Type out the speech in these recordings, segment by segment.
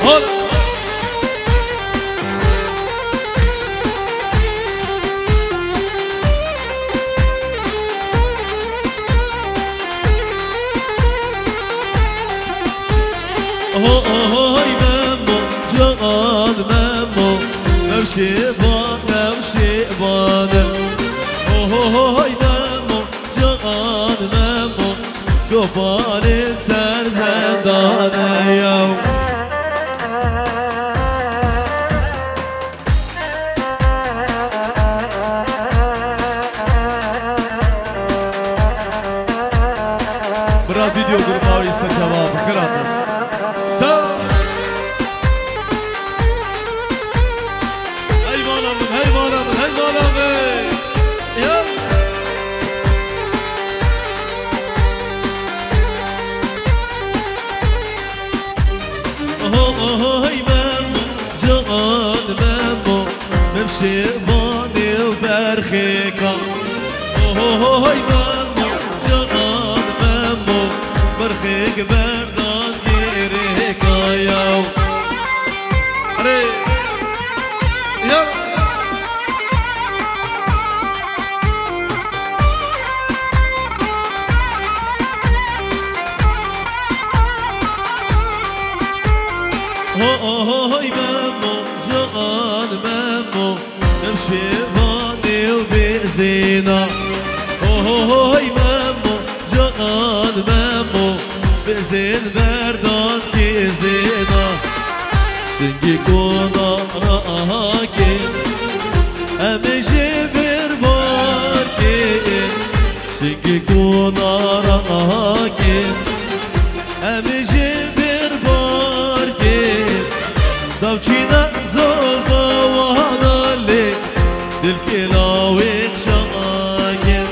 هلا هاي مامو جان مامو نمشيبان نمشيبان هاي مامو جان مامو قبال سر زندان يوم براد فيديو قرطاوي استجابة بخيرات هاي مامو جان مامو نمشي باني وبرخيكا هاي مامو جان مامو برخيك بردان يريكا ياو ري يا هاي مامو جان مامو نمشي باني وبزينة هاي مامو جان مامو بزين بردان كي زينة سنجي كونا راكي امشي برباكي سنجي كونا راكي امشي دوچينا زوزا وهنالي دلكلاوي شاكين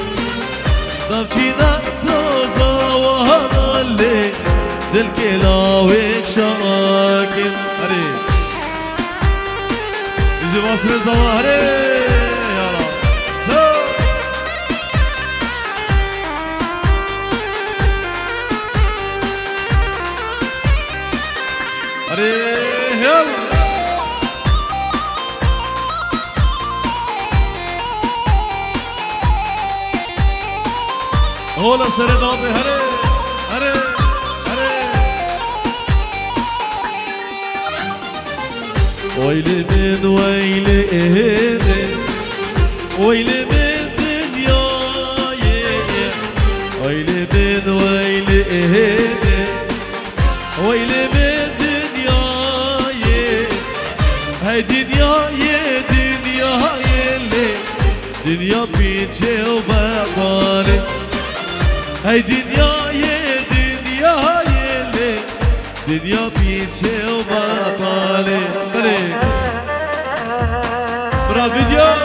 دوچينا زوزا وهنالي دلكلاوي شاكين هري يجي باصر الزمان هري يا رب هري يلا هولا سردابي هري هري هري ويلي من ويلي ويلي من دنياي ويلي من ويلي ويلي من دنياي هاي دنياي دنياي اللي دنيا بيجي وبقالي هاي دنياي دنياي اللي دنيا بيجي وبقالي براد فيديو